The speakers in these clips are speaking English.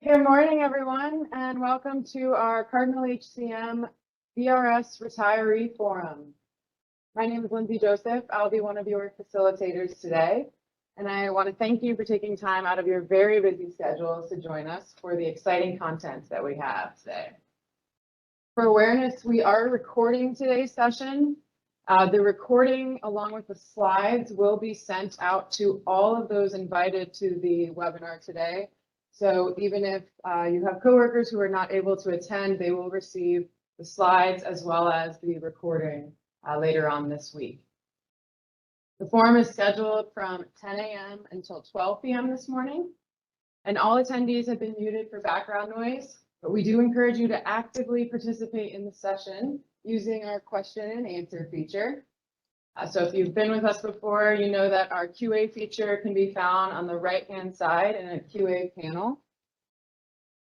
Good morning, everyone, and welcome to our Cardinal HCM VRS Retiree Forum. My name is Lindsay Joseph. I'll be one of your facilitators today, and I want to thank you for taking time out of your very busy schedules to join us for the exciting content that we have today. For awareness, we are recording today's session. The recording, along with the slides, will be sent out to all of those invited to the webinar today. So even if you have coworkers who are not able to attend, they will receive the slides as well as the recording later on this week. The forum is scheduled from 10 a.m. until 12 p.m. this morning, and all attendees have been muted for background noise, but we do encourage you to actively participate in the session using our question and answer feature. So if you've been with us before, you know that our QA feature can be found on the right-hand side in a QA panel.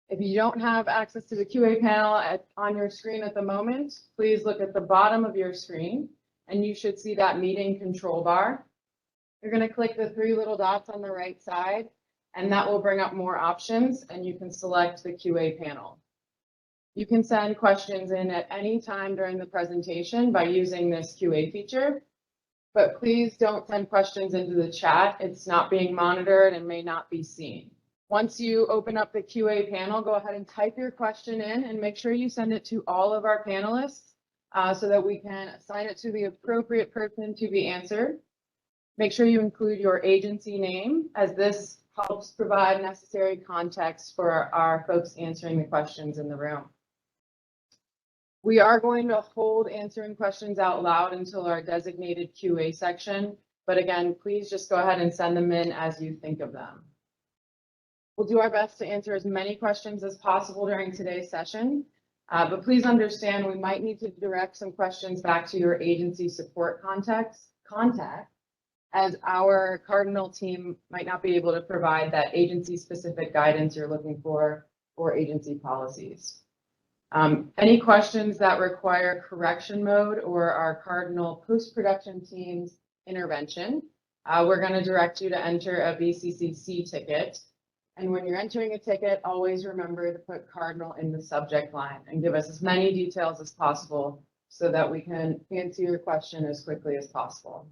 If you don't have access to the QA panel on your screen at the moment, please look at the bottom of your screen and you should see that meeting control bar. You're going to click the three little dots on the right side and that will bring up more options and you can select the QA panel. You can send questions in at any time during the presentation by using this QA feature. But please don't send questions into the chat. It's not being monitored and may not be seen. Once you open up the QA panel, go ahead and type your question in and make sure you send it to all of our panelists so that we can assign it to the appropriate person to be answered. Make sure you include your agency name, as this helps provide necessary context for our folks answering the questions in the room. We are going to hold answering questions out loud until our designated QA section, but again, please just go ahead and send them in as you think of them. We'll do our best to answer as many questions as possible during today's session, but please understand we might need to direct some questions back to your agency support contact, as our Cardinal team might not be able to provide that agency-specific guidance you're looking for agency policies. Any questions that require correction mode or our Cardinal post-production team's intervention, we're going to direct you to enter a VCCC ticket. And when you're entering a ticket, always remember to put Cardinal in the subject line and give us as many details as possible so that we can answer your question as quickly as possible.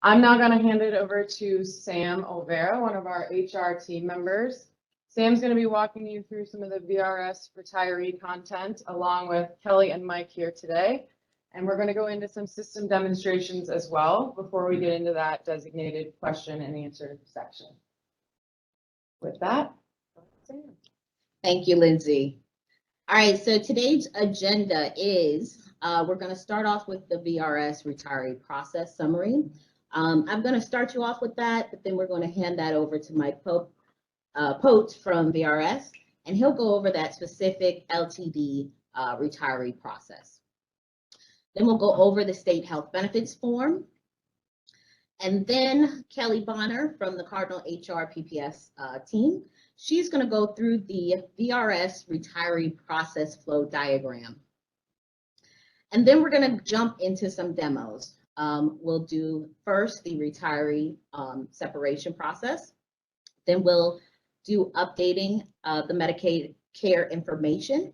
I'm now going to hand it over to Sam Olvera, one of our HR team members. Sam's going to be walking you through some of the VRS retiree content along with Kelly and Mike here today. And we're going to go into some system demonstrations as well before we get into that designated question and answer section. With that, Sam. Thank you, Lindsay. All right, so today's agenda is we're going to start off with the VRS retiree process summary. I'm going to start you off with that, but then we're going to hand that over to Mike Pope from VRS, and he'll go over that specific LTD retiree process. Then we'll go over the state health benefits form. And then Kelly Bonner from the Cardinal HR PPS team, she's going to go through the VRS retiree process flow diagram. And then we're going to jump into some demos. We'll do first the retiree separation process. Then we'll do updating the Medicaid care information.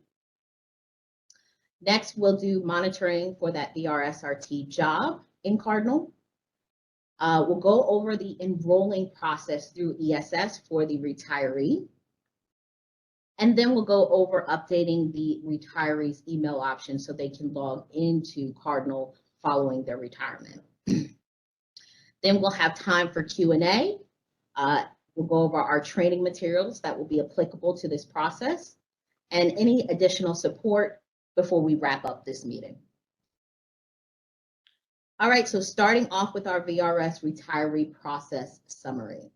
Next, we'll do monitoring for that VRSRT job in Cardinal. We'll go over the enrolling process through ESS for the retiree. And then we'll go over updating the retiree's email option so they can log into Cardinal following their retirement. Then we'll have time for Q&A. We'll go over our training materials that will be applicable to this process and any additional support before we wrap up this meeting. All right, so starting off with our VRS retiree process summary.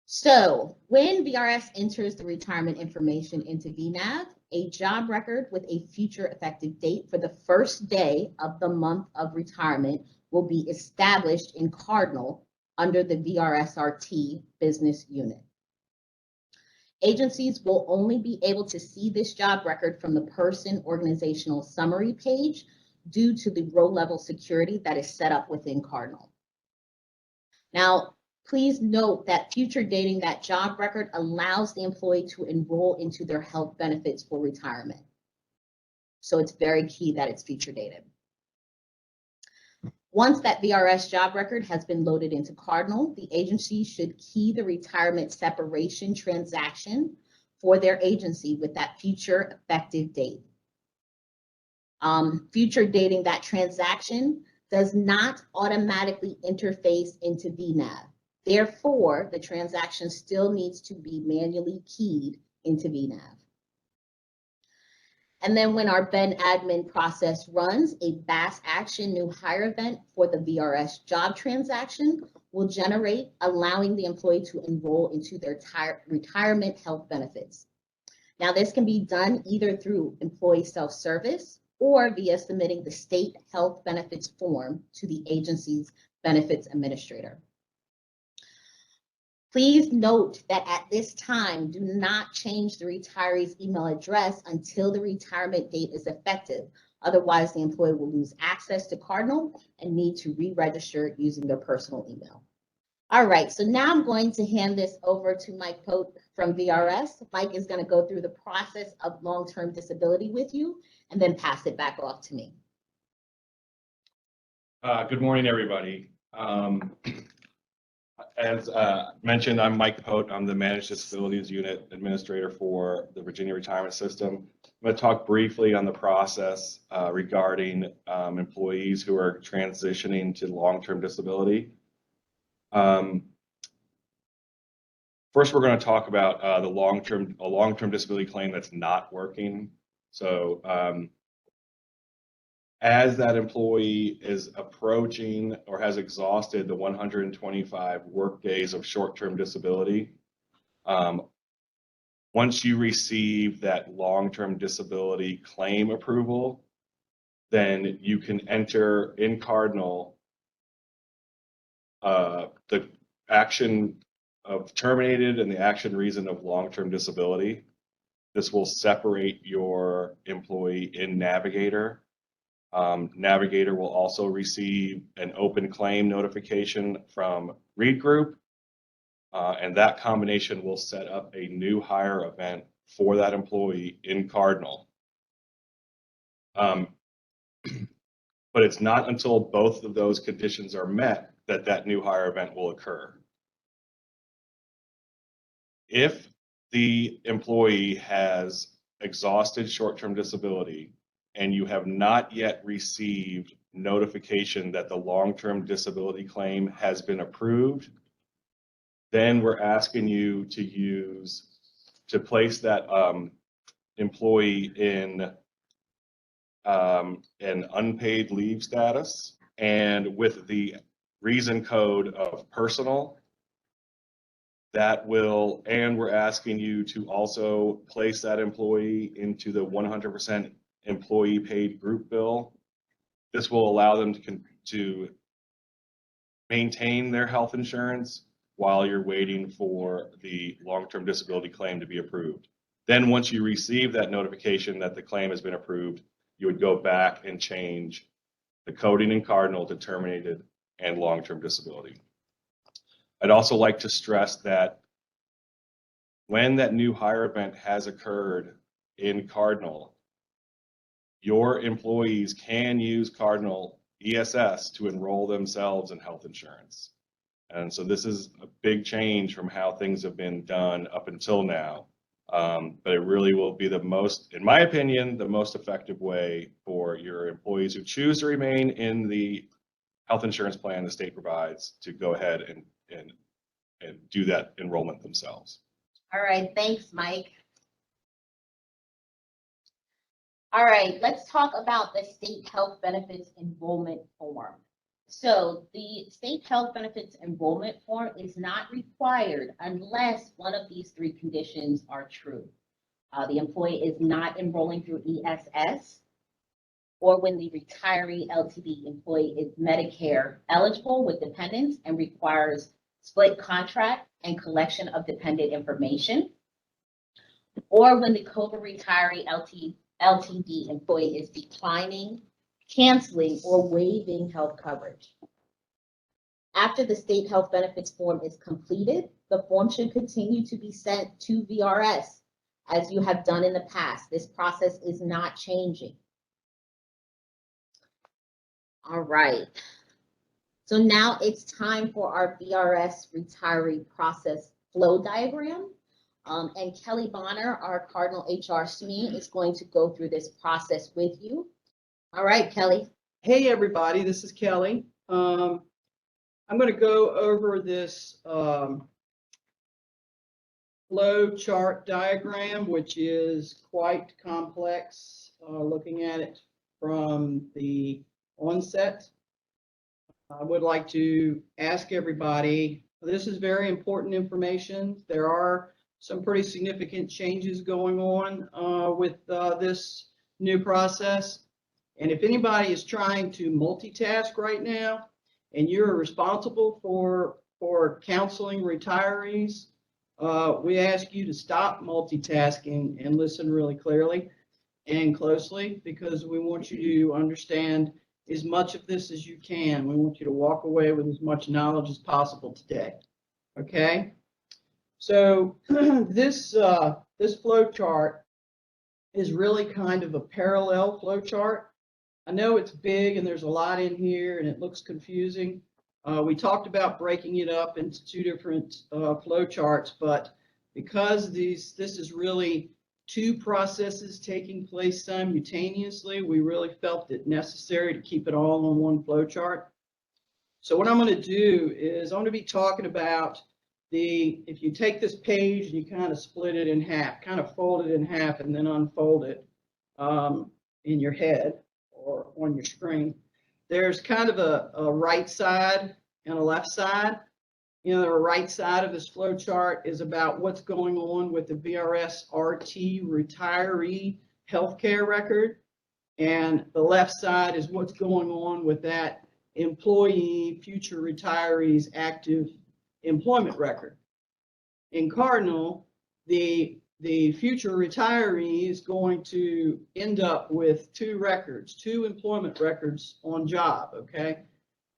So when VRS enters the retirement information into VNAV, a job record with a future effective date for the first day of the month of retirement will be established in Cardinal under the VRSRT business unit. Agencies will only be able to see this job record from the person organizational summary page due to the row level security that is set up within Cardinal. Now, Please note that future dating that job record allows the employee to enroll into their health benefits for retirement. So it's very key that it's future dated. Once that VRS job record has been loaded into Cardinal, the agency should key the retirement separation transaction for their agency with that future effective date. Future dating that transaction does not automatically interface into VNAV. Therefore, the transaction still needs to be manually keyed into VNAV. And then when our Ben admin process runs, a BAS action new hire event for the VRS job transaction will generate, allowing the employee to enroll into their retirement health benefits. Now, this can be done either through employee self-service or via submitting the state health benefits form to the agency's benefits administrator. Please note that at this time, do not change the retiree's email address until the retirement date is effective. Otherwise, the employee will lose access to Cardinal and need to re-register using their personal email. All right, so now I'm going to hand this over to Mike Pope from VRS. Mike is going to go through the process of long-term disability with you and then pass it back off to me. Good morning, everybody. As mentioned, I'm Mike Pote. I'm the Managed Disabilities Unit Administrator for the Virginia Retirement System. I'm going to talk briefly on the process regarding employees who are transitioning to long-term disability. First, we're going to talk about a long-term disability claim that's not working. So as that employee is approaching or has exhausted the 125 work days of short-term disability, once you receive that long-term disability claim approval, then you can enter in Cardinal the action of terminated and the action reason of long-term disability. This will separate your employee in Navigator. Navigator will also receive an open claim notification from Read Group, and that combination will set up a new hire event for that employee in Cardinal. But it's not until both of those conditions are met that that new hire event will occur. If the employee has exhausted short-term disability and you have not yet received notification that the long-term disability claim has been approved, then we're asking you to place that employee in an unpaid leave status, and with the reason code of personal, and we're asking you to also place that employee into the 100% employee paid group bill. This will allow them to maintain their health insurance while you're waiting for the long-term disability claim to be approved. Then once you receive that notification that the claim has been approved, you would go back and change the coding in Cardinal to terminated and long-term disability. I'd also like to stress that when that new hire event has occurred in Cardinal, your employees can use Cardinal ESS to enroll themselves in health insurance. And so this is a big change from how things have been done up until now. But it really will be the most, in my opinion, the most effective way for your employees who choose to remain in the health insurance plan the state provides to go ahead and do that enrollment themselves. All right, thanks, Mike. All right, let's talk about the state health benefits enrollment form. So the state health benefits enrollment form is not required unless one of these three conditions are true. The employee is not enrolling through ESS, or when the retiree LTD employee is Medicare eligible with dependents and requires split contract and collection of dependent information, or when the COBRA retiree LTD employee is declining, canceling, or waiving health coverage. After the state health benefits form is completed, the form should continue to be sent to VRS as you have done in the past. This process is not changing. All right. So now it's time for our VRS retiree process flow diagram. And Kelly Bonner, our Cardinal HR SME, is going to go through this process with you. All right, Kelly. Hey, everybody, this is Kelly. I'm going to go over this flow chart diagram, which is quite complex, looking at it from the onset. I would like to ask everybody, this is very important information. There are some pretty significant changes going on with this new process. And if anybody is trying to multitask right now, and you're responsible for counseling retirees, we ask you to stop multitasking and listen really clearly and closely, because we want you to understand as much of this as you can. We want you to walk away with as much knowledge as possible today. Okay? So this flow chart is really kind of a parallel flow chart. I know it's big and there's a lot in here and it looks confusing. We talked about breaking it up into two different flow charts, but because this is really two processes taking place simultaneously, we really felt it necessary to keep it all on one flow chart. So what I'm going to do is I'm going to be talking about if you take this page and you kind of split it in half, kind of fold it in half and then unfold it in your head or on your screen, there's kind of a right side and a left side. You know, the right side of this flow chart is about what's going on with the VRS RT retiree healthcare record. And the left side is what's going on with that employee, future retirees active employment record. In Cardinal, the future retiree is going to end up with two records, two employment records on job, okay?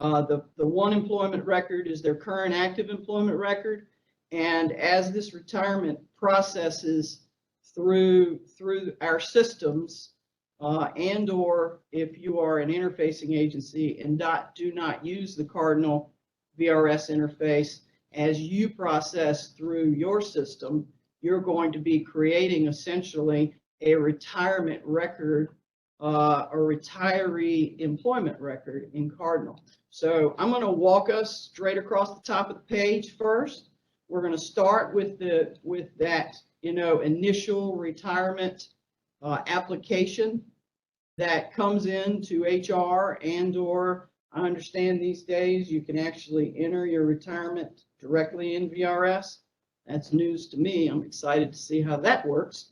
The one employment record is their current active employment record, and as this retirement processes through our systems, and or if you are an interfacing agency and do not use the Cardinal VRS interface, as you process through your system, you're going to be creating essentially a retirement record, a retiree employment record in Cardinal. So I'm going to walk us straight across the top of the page first. We're going to start with that, initial retirement application that comes into HR, and or I understand these days you can actually enter your retirement directly in VRS. That's news to me. I'm excited to see how that works.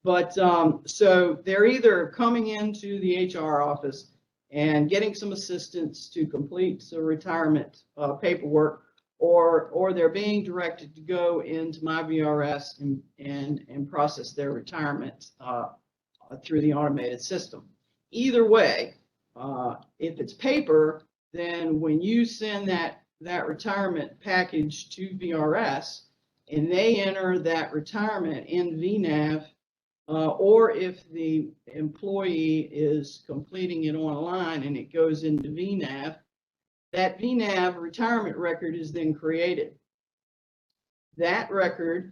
So they're either coming into the HR office and getting some assistance to complete the retirement paperwork, or they're being directed to go into my VRS and process their retirement through the automated system. Either way, if it's paper, then when you send that retirement package to VRS and they enter that retirement in VNAV, or if the employee is completing it online and it goes into VNAV, that VNAV retirement record is then created. That record,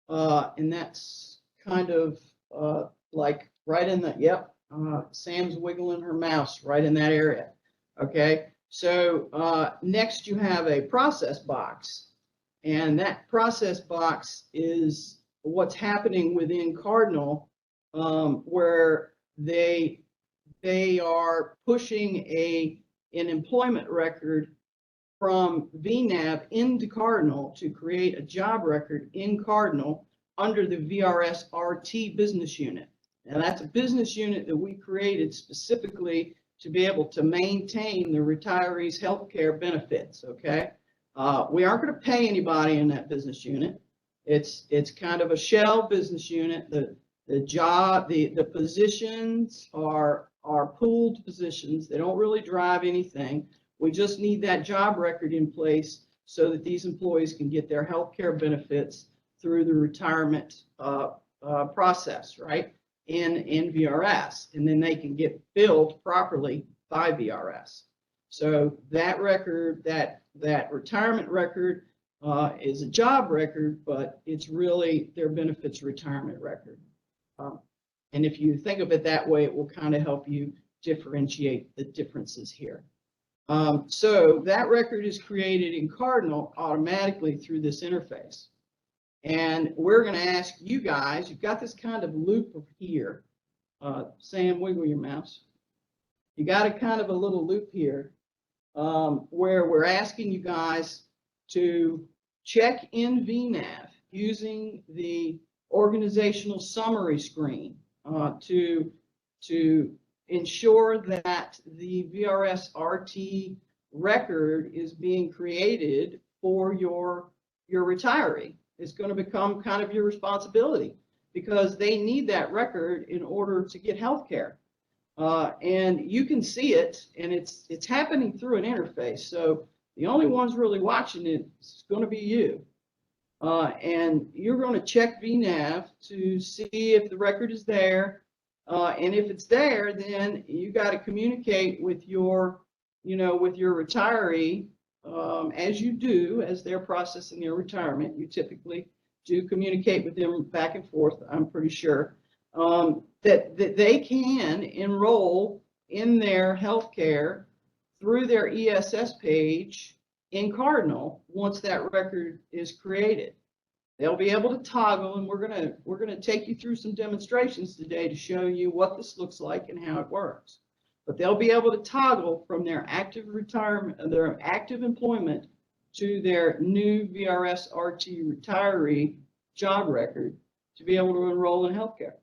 and that's kind of like right in the, yep, Sam's wiggling her mouse right in that area. Okay, so next you have a process box, and that process box is what's happening within Cardinal, where they are pushing an employment record from VNAV into Cardinal to create a job record in Cardinal under the VRS RT business unit. Now that's a business unit that we created specifically to be able to maintain the retirees' health care benefits, okay? We aren't going to pay anybody in that business unit. It's kind of a shell business unit. The positions are pooled positions. They don't really drive anything. We just need that job record in place so that these employees can get their health care benefits through the retirement process, right? In VRS, and then they can get billed properly by VRS. So that record, that retirement record is a job record, but it's really their benefits retirement record. And if you think of it that way, it will kind of help you differentiate the differences here. So that record is created in Cardinal automatically through this interface. And we're going to ask you guys, you've got this kind of loop of here. Sam, wiggle your mouse. You got a kind of a little loop here where we're asking you guys to check in VNAV using the organizational summary screen to ensure that the VRS RT record is being created for your retiree. It's going to become kind of your responsibility because they need that record in order to get health care. And you can see it, and it's happening through an interface. So the only ones really watching it is going to be you. And you're going to check VNAV to see if the record is there. And if it's there, then you got to communicate with your retiree, as you do, as they're processing their retirement. You typically do communicate with them back and forth, I'm pretty sure, that they can enroll in their health care through their ESS page in Cardinal once that record is created. They'll be able to toggle, and we're gonna take you through some demonstrations today to show you what this looks like and how it works. But they'll be able to toggle from their active retirement, their active employment, to their new VRS RT retiree job record to be able to enroll in healthcare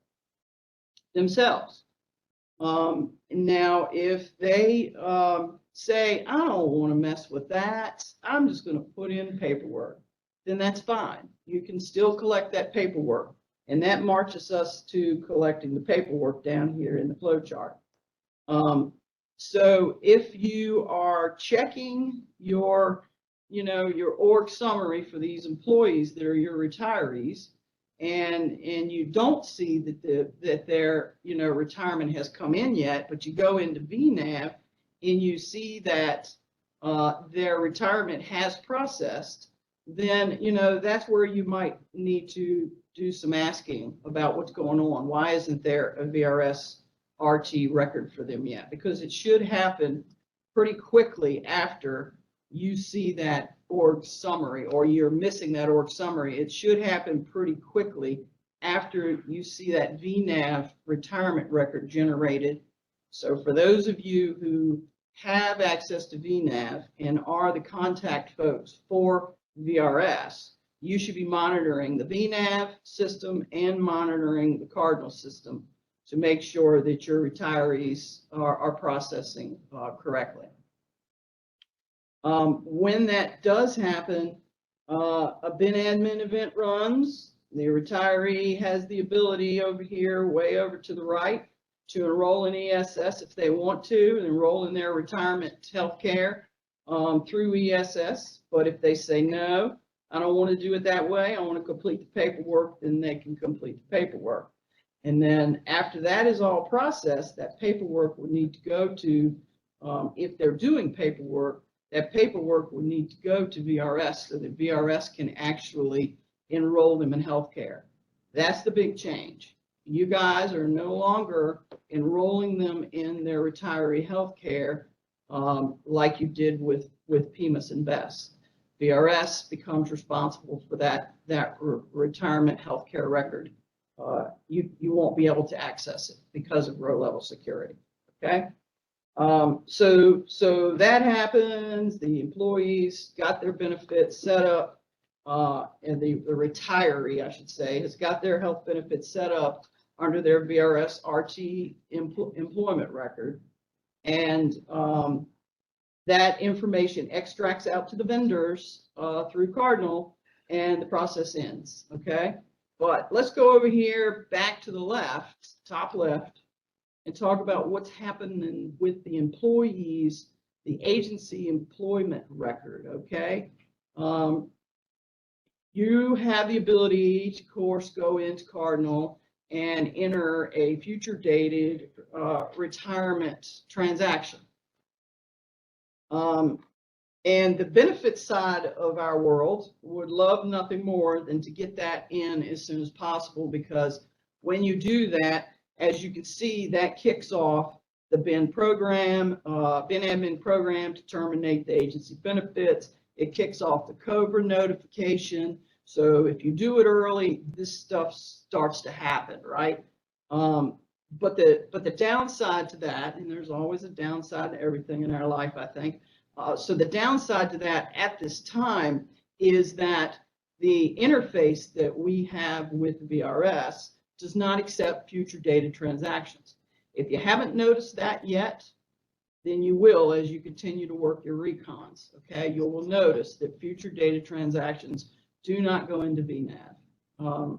themselves. Now, if they say, I don't want to mess with that, I'm just going to put in paperwork, then that's fine. You can still collect that paperwork, and that marches us to collecting the paperwork down here in the flow chart. So if you are checking your org summary for these employees that are your retirees, and you don't see that their retirement has come in yet, but you go into VNAV and you see that their retirement has processed, then that's where you might need to do some asking about what's going on. Why isn't there a VRS RT record for them yet? Because it should happen pretty quickly after you see that org summary, or you're missing that org summary. It should happen pretty quickly after you see that VNAV retirement record generated. So for those of you who have access to VNAV and are the contact folks for VRS, you should be monitoring the VNAV system and monitoring the Cardinal system to make sure that your retirees are processing correctly. When that does happen, a bin admin event runs. The retiree has the ability over here, way over to the right, to enroll in ESS if they want to, and enroll in their retirement health care through ESS. But if they say, no, I don't want to do it that way, I want to complete the paperwork, then they can complete the paperwork. And then after that is all processed, that paperwork would need to go to, if they're doing paperwork, that paperwork would need to go to VRS so that VRS can actually enroll them in healthcare. That's the big change. You guys are no longer enrolling them in their retiree healthcare like you did with PEMAS and BES. VRS becomes responsible for that retirement healthcare record. You won't be able to access it because of row level security. Okay. So that happens. The employees got their benefits set up, and the retiree, I should say, has got their health benefits set up under their VRS RT employment record, and that information extracts out to the vendors through Cardinal, and the process ends. Okay, but let's go over here back to the left, top left, and talk about what's happening with the employees the agency employment record, okay? You have the ability to, of course, go into Cardinal and enter a future dated retirement transaction. And the benefit side of our world would love nothing more than to get that in as soon as possible, because when you do that, as you can see, that kicks off the BEN program, BEN admin program to terminate the agency benefits. It kicks off the COBRA notification. So if you do it early, this stuff starts to happen, right? But the downside to that, and there's always a downside to everything in our life, I think. So the downside to that at this time is that the interface that we have with VRS does not accept future dated transactions. If you haven't noticed that yet, then you will as you continue to work your recons, okay? You will notice that future dated transactions do not go into VNAV.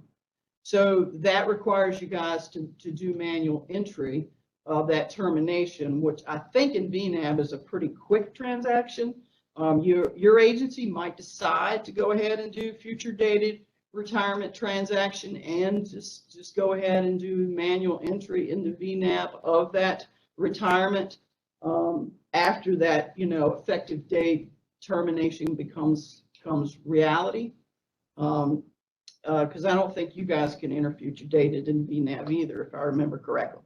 So that requires you guys to do manual entry of that termination, which I think in VNAV is a pretty quick transaction. Your agency might decide to go ahead and do future dated retirement transaction and just go ahead and do manual entry into VNAV of that retirement after that, effective date termination becomes reality. Because I don't think you guys can enter future dated in VNAV either, if I remember correctly.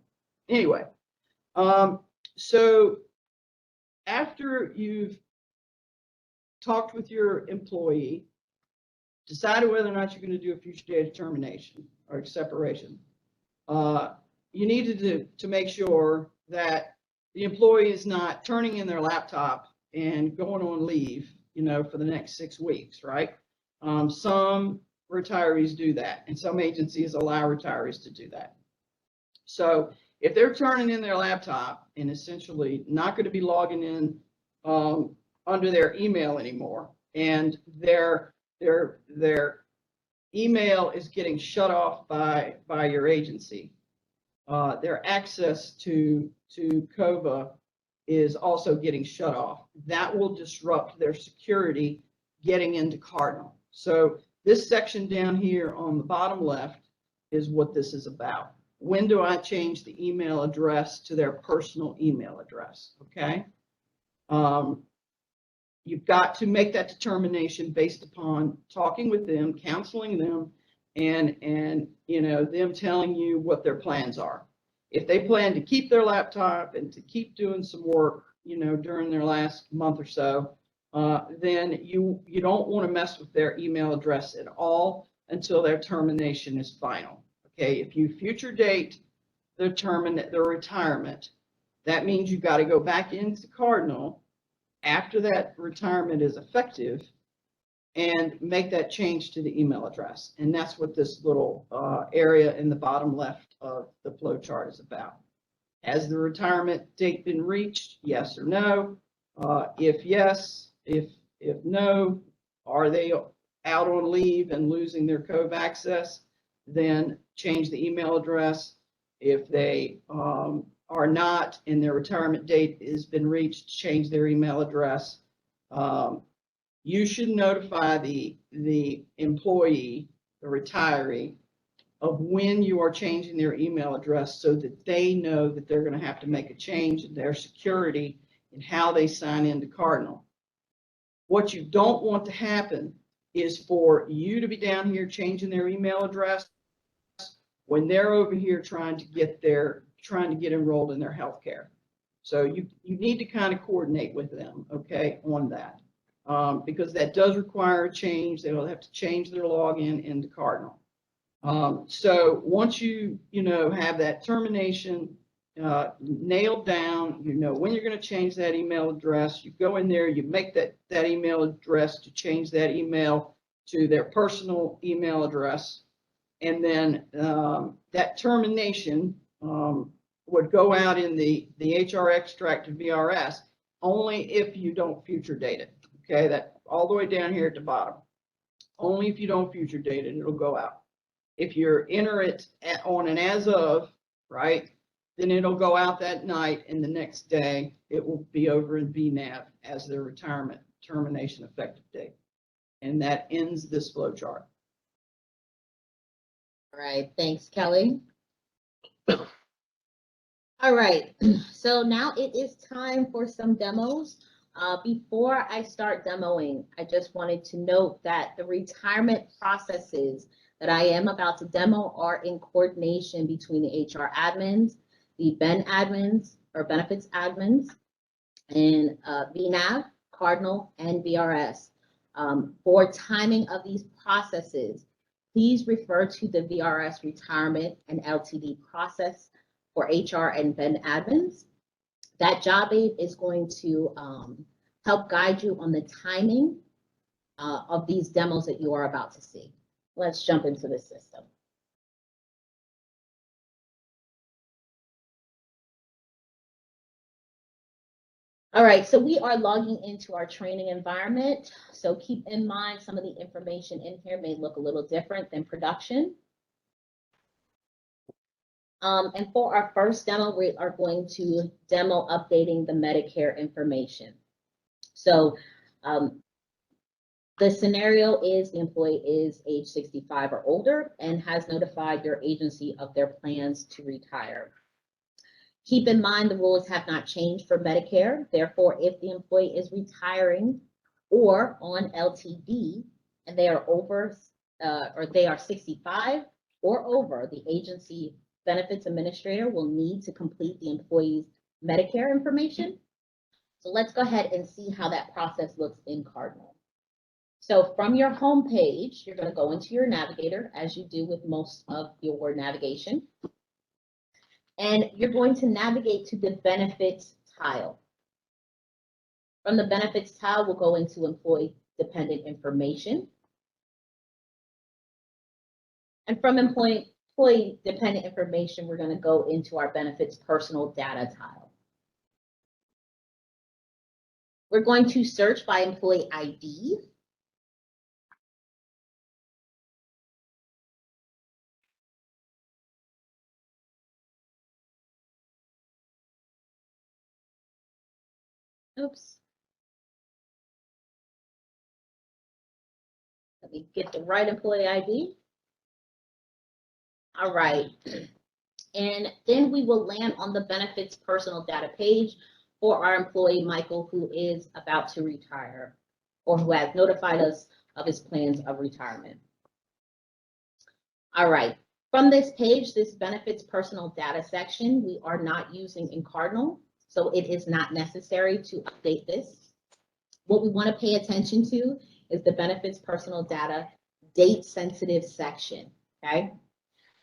Anyway, so after you've talked with your employee, decided whether or not you're going to do a future date termination or separation, you need to make sure that the employee is not turning in their laptop and going on leave, for the next 6 weeks, right? Some retirees do that, and some agencies allow retirees to do that. So if they're turning in their laptop and essentially not going to be logging in under their email anymore, and their email is getting shut off by your agency, their access to COVA is also getting shut off. That will disrupt their security getting into Cardinal. So this section down here on the bottom left is what this is about. When do I change the email address to their personal email address? Okay. You've got to make that determination based upon talking with them, counseling them, and them telling you what their plans are. If they plan to keep their laptop and to keep doing some work, during their last month or so, then you don't want to mess with their email address at all until their termination is final. Okay, if you future date the retirement, that means you've got to go back into Cardinal after that retirement is effective and make that change to the email address. And that's what this little area in the bottom left of the flow chart is about. Has the retirement date been reached? Yes or no? If yes, if no, are they out on leave and losing their COVE access? Then change the email address. If they are not and their retirement date has been reached, change their email address. You should notify the employee, the retiree, of when you are changing their email address so that they know that they're going to have to make a change in their security and how they sign into Cardinal. What you don't want to happen is for you to be down here changing their email address when they're over here trying to get enrolled in their health care. So you need to kind of coordinate with them, okay, on that. Because that does require a change. They'll have to change their login into Cardinal. So once you have that termination nailed down, when you're going to change that email address, you go in there, you make that email address to change that email to their personal email address. And then that termination would go out in the HR extract to VRS only if you don't future date it. Okay, that all the way down here at the bottom. Only if you don't future date it, it'll go out. If you enter it on an as of, right, then it'll go out that night, and the next day it will be over in VNAV as their retirement termination effective date. And that ends this flow chart. All right, thanks, Kelly. All right, so now it is time for some demos. Before I start demoing, I just wanted to note that the retirement processes that I am about to demo are in coordination between the HR admins, the Ben admins or benefits admins, and VNAV, Cardinal, and VRS. For timing of these processes, please refer to the VRS retirement and LTD process for HR and Ben admins. That job aid is going to help guide you on the timing of these demos that you are about to see. Let's jump into the system. All right, so we are logging into our training environment. So keep in mind some of the information in here may look a little different than production. And for our first demo, we are going to demo updating the Medicare information. So the scenario is the employee is age 65 or older and has notified your agency of their plans to retire. Keep in mind the rules have not changed for Medicare. Therefore, if the employee is retiring or on LTD and they are over or they are 65 or over, the agency benefits administrator will need to complete the employee's Medicare information. So let's go ahead and see how that process looks in Cardinal. So from your home page, you're going to go into your navigator as you do with most of your navigation. And you're going to navigate to the benefits tile. From the benefits tile, we'll go into employee dependent information. And from employee dependent information, we're going to go into our benefits personal data tile. We're going to search by employee ID. Oops. Let me get the right employee ID. All right. And then we will land on the benefits personal data page for our employee, Michael, who is about to retire or who has notified us of his plans of retirement. All right. From this page, this benefits personal data section, we are not using in Cardinal, so it is not necessary to update this. What we want to pay attention to is the benefits personal data date sensitive section, okay?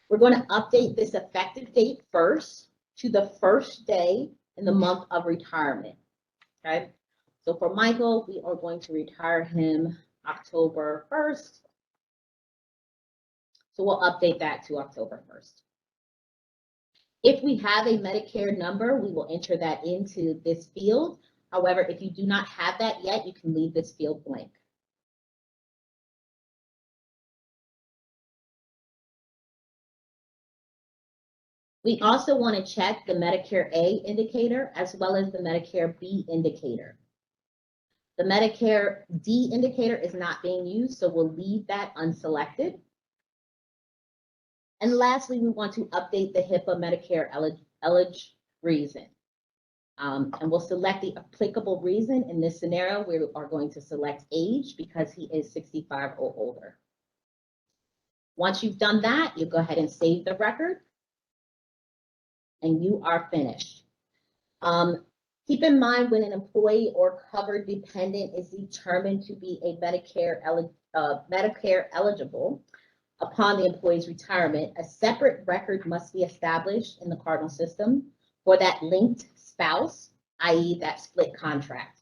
We're going to update this effective date first to the first day in the month of retirement, okay? So for Michael, we are going to retire him October 1st. So we'll update that to October 1st. If we have a Medicare number, we will enter that into this field. However, if you do not have that yet, you can leave this field blank. We also want to check the Medicare A indicator as well as the Medicare B indicator. The Medicare D indicator is not being used, so we'll leave that unselected. And lastly, we want to update the HIPAA Medicare eligibility reason. And we'll select the applicable reason. In this scenario, we are going to select age because he is 65 or older. Once you've done that, you go ahead and save the record. And you are finished. Keep in mind when an employee or covered dependent is determined to be a Medicare eligible upon the employee's retirement, a separate record must be established in the Cardinal system for that linked spouse, i.e. that split contract.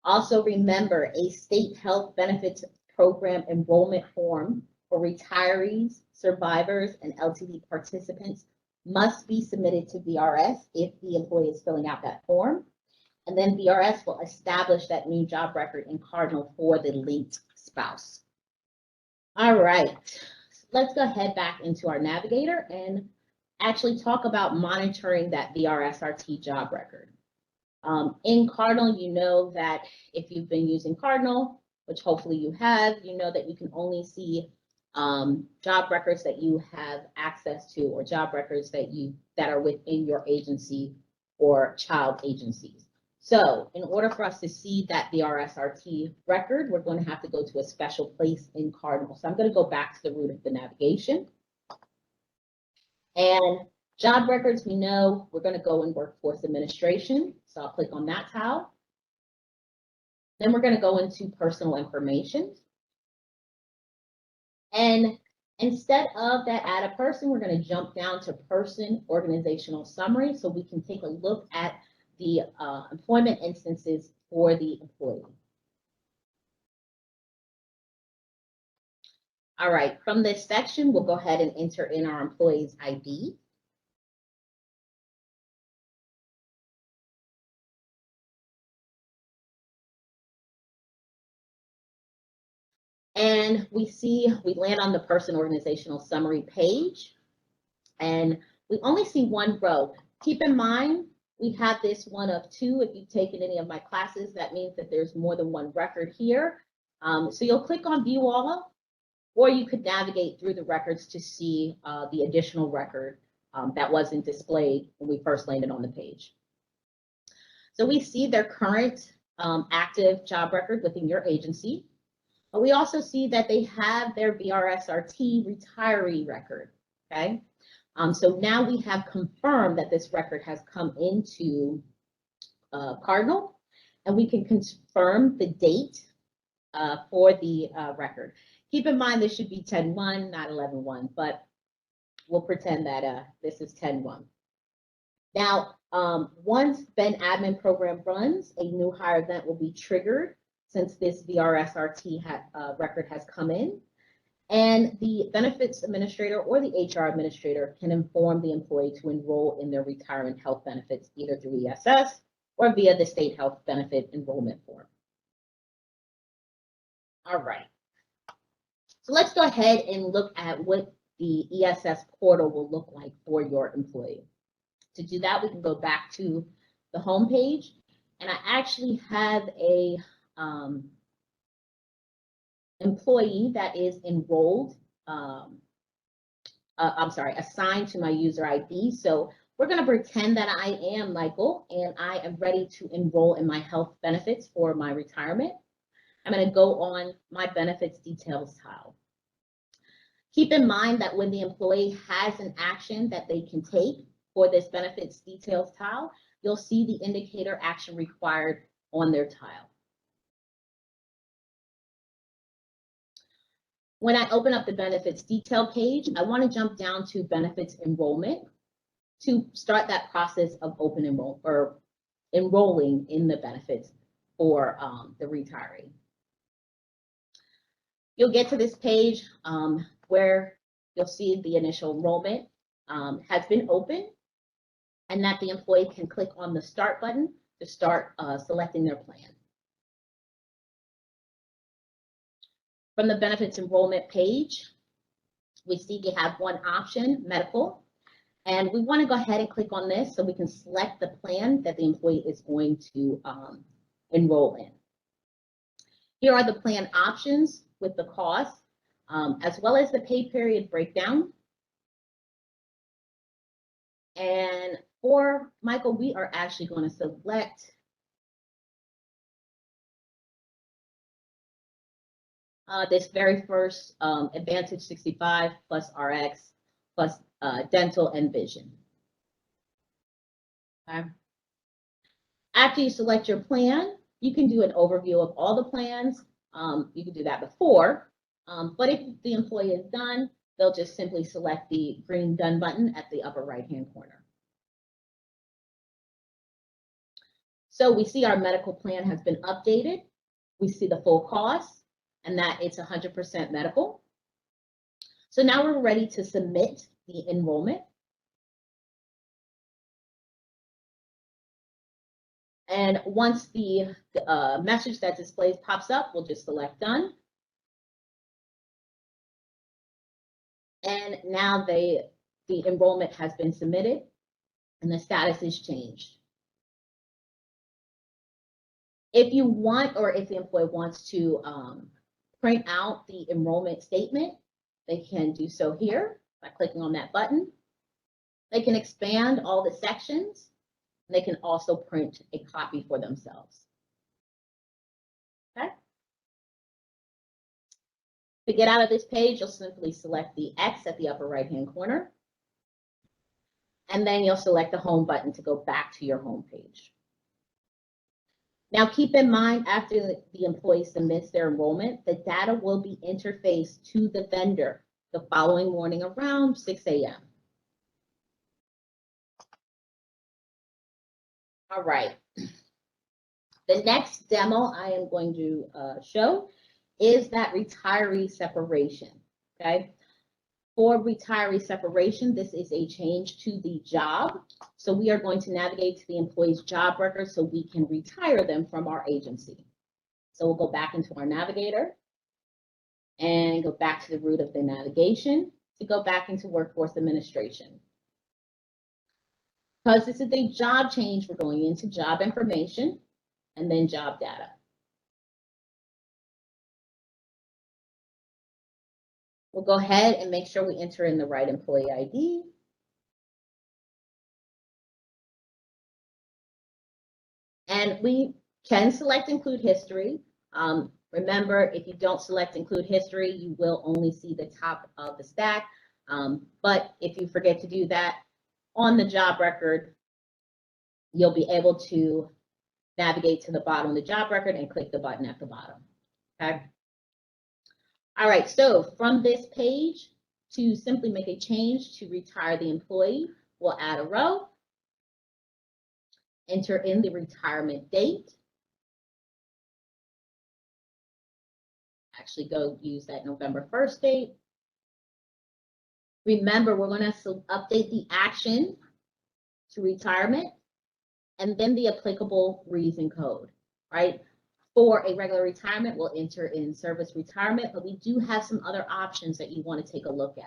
Also remember, a state health benefits program enrollment form for retirees, survivors, and LTD participants must be submitted to VRS if the employee is filling out that form. And then VRS will establish that new job record in Cardinal for the linked spouse. All right, let's go ahead back into our navigator and actually talk about monitoring that VRSRT job record. In Cardinal, you know that if you've been using Cardinal, which hopefully you have, you know that you can only see job records that you have access to, or job records that are within your agency or child agencies. So in order for us to see that VRSRT record, we're going to have to go to a special place in Cardinal. So I'm going to go back to the root of the navigation. And job records, we know we're going to go in Workforce Administration. So I'll click on that tile. Then we're going to go into Personal Information. And instead of that add a person, we're going to jump down to Person Organizational Summary so we can take a look at the employment instances for the employee. All right, from this section, we'll go ahead and enter in our employee's ID. And we land on the Person Organizational Summary page, and we only see one row. Keep in mind, we have this one of two. If you've taken any of my classes, that means that there's more than one record here. So you'll click on View All, or you could navigate through the records to see the additional record that wasn't displayed when we first landed on the page. So we see their current active job record within your agency. But we also see that they have their VRSRT retiree record, okay? So now we have confirmed that this record has come into Cardinal, and we can confirm the date for the record. Keep in mind, this should be 10/1, not 11/1, but we'll pretend that this is 10/1. Now, once Ben Admin program runs, a new hire event will be triggered since this VRSRT record has come in, and the benefits administrator or the HR administrator can inform the employee to enroll in their retirement health benefits either through ESS or via the state health benefit enrollment form. All right, so let's go ahead and look at what the ESS portal will look like for your employee. To do that, we can go back to the home page, and I actually have a employee that is enrolled, assigned to my user ID. So we're going to pretend that I am Michael and I am ready to enroll in my health benefits for my retirement. I'm going to go on my benefits details tile. Keep in mind that when the employee has an action that they can take for this benefits details tile, you'll see the indicator action required on their tile. When I open up the benefits detail page, I want to jump down to benefits enrollment to start that process of enrolling in the benefits for the retiree. You'll get to this page where you'll see the initial enrollment has been opened, and that the employee can click on the Start button to start selecting their plan. From the benefits enrollment page, we see we have one option, medical, and we want to go ahead and click on this so we can select the plan that the employee is going to enroll in. Here are the plan options with the cost, as well as the pay period breakdown. And for Michael, we are actually going to select this very first Advantage 65 plus RX plus dental and vision. Okay. After you select your plan, you can do an overview of all the plans. You can do that before, but if the employee is done, they'll just simply select the green Done button at the upper right-hand corner. So we see our medical plan has been updated. We see the full cost and that it's 100% medical. So now we're ready to submit the enrollment. And once the message that displays pops up, we'll just select Done. And now the the enrollment has been submitted and the status is changed. If you want, or if the employee wants to print out the enrollment statement, they can do so here by clicking on that button. They can expand all the sections. They can also print a copy for themselves. Okay. To get out of this page, you'll simply select the X at the upper right-hand corner. And then you'll select the home button to go back to your home page. Now, keep in mind, after the employee submits their enrollment, the data will be interfaced to the vendor the following morning around 6 a.m. All right. The next demo I am going to show is that retiree separation, okay? For retiree separation, this is a change to the job. So we are going to navigate to the employee's job record so we can retire them from our agency. So we'll go back into our navigator and go back to the root of the navigation to go back into workforce administration. Because this is a job change, we're going into job information and then job data. We'll go ahead and make sure we enter in the right employee ID. And we can select include history. Remember, if you don't select include history, you will only see the top of the stack. But if you forget to do that on the job record, you'll be able to navigate to the bottom of the job record and click the button at the bottom, okay? All right, so from this page, to simply make a change to retire the employee, we'll add a row, enter in the retirement date. Actually go use that November 1st date. Remember, we're going to update the action to retirement and then the applicable reason code, right? For a regular retirement, we'll enter in service retirement, but we do have some other options that you want to take a look at.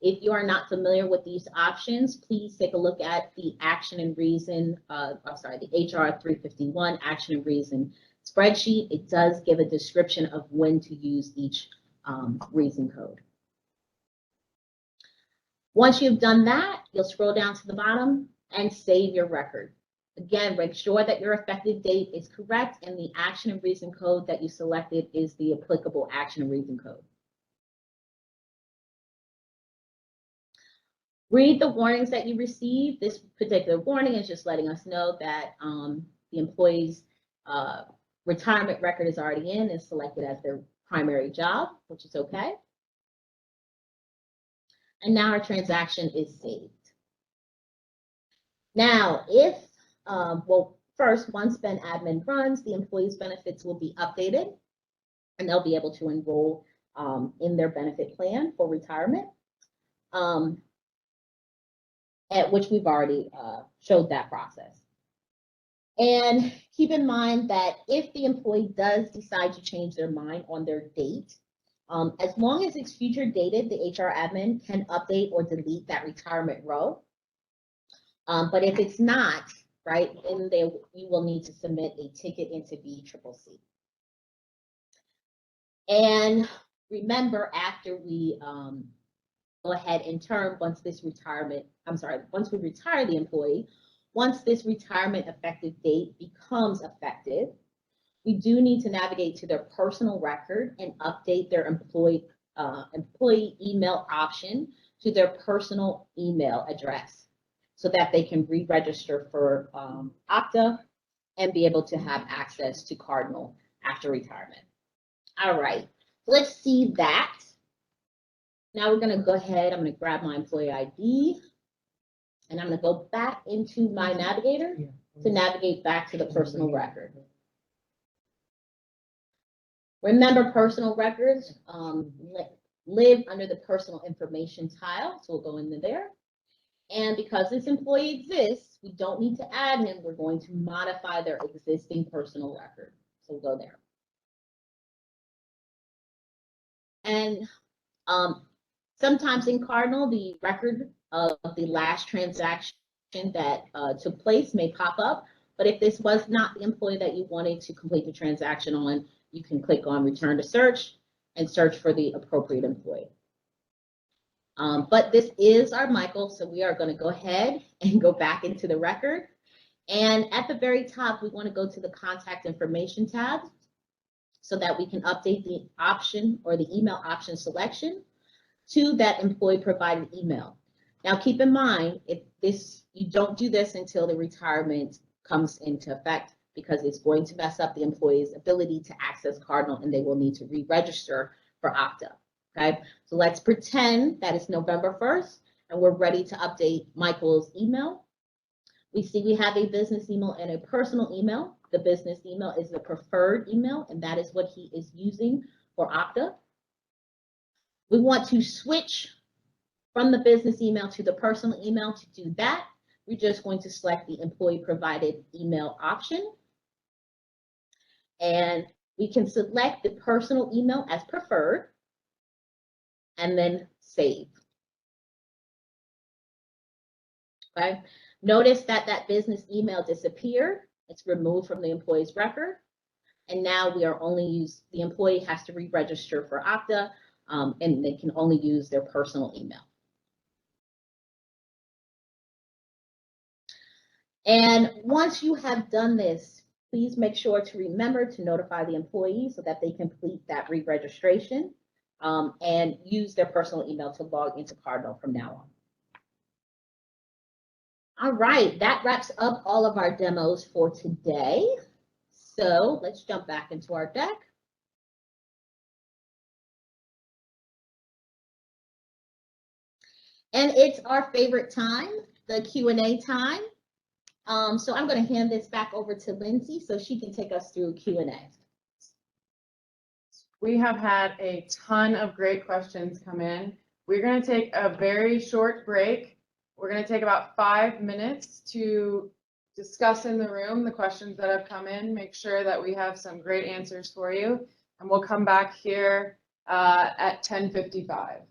If you are not familiar with these options, please take a look at the action and reason, the HR 351 action and reason spreadsheet. It does give a description of when to use each reason code. Once you've done that, you'll scroll down to the bottom and save your record. Again, make sure that your effective date is correct and the action and reason code that you selected is the applicable action and reason code. Read the warnings that you receive. This particular warning is just letting us know that the employee's retirement record is already in and selected as their primary job, which is okay. And now our transaction is saved. Now, if well, first, once Ben Admin runs, the employee's benefits will be updated and they'll be able to enroll in their benefit plan for retirement, at which we've already showed that process. And keep in mind that if the employee does decide to change their mind on their date, as long as it's future dated, the HR admin can update or delete that retirement row. But if it's not, right, then you will need to submit a ticket into VCCC. And remember, after we go ahead and term, once we retire the employee, once this retirement effective date becomes effective, we do need to navigate to their personal record and update their employee email option to their personal email address, so that they can re-register for Okta and be able to have access to Cardinal after retirement. All right, let's see that. Now we're gonna go ahead, I'm gonna grab my employee ID and I'm gonna go back into my navigator to navigate back to the personal record. Remember, personal records live under the personal information tile, so we'll go into there. And because this employee exists, we don't need to add him. We're going to modify their existing personal record. So we'll go there. And sometimes in Cardinal, the record of the last transaction that took place may pop up. But if this was not the employee that you wanted to complete the transaction on, you can click on return to search and search for the appropriate employee. But this is our Michael, so we are going to go ahead and go back into the record. And at the very top, we want to go to the contact information tab so that we can update the option or the email option selection to that employee provided email. Now, keep in mind, you don't do this until the retirement comes into effect, because it's going to mess up the employee's ability to access Cardinal, and they will need to re-register for Okta. Okay, so let's pretend that it's November 1st and we're ready to update Michael's email. We see we have a business email and a personal email. The business email is the preferred email, and that is what he is using for Okta. We want to switch from the business email to the personal email. To do that, we're just going to select the employee provided email option. And we can select the personal email as preferred and then save. Okay. Notice that that business email disappeared. It's removed from the employee's record. And now we are only the employee has to re-register for Okta, and they can only use their personal email. And once you have done this, please make sure to remember to notify the employee so that they complete that re-registration and use their personal email to log into Cardinal from now on. All right, that wraps up all of our demos for today. So let's jump back into our deck. And it's our favorite time, the Q&A time. So I'm going to hand this back over to Lindsay so she can take us through Q&A. We have had a ton of great questions come in. We're going to take a very short break. We're going to take about 5 minutes to discuss in the room the questions that have come in, make sure that we have some great answers for you. And we'll come back here at 10:55,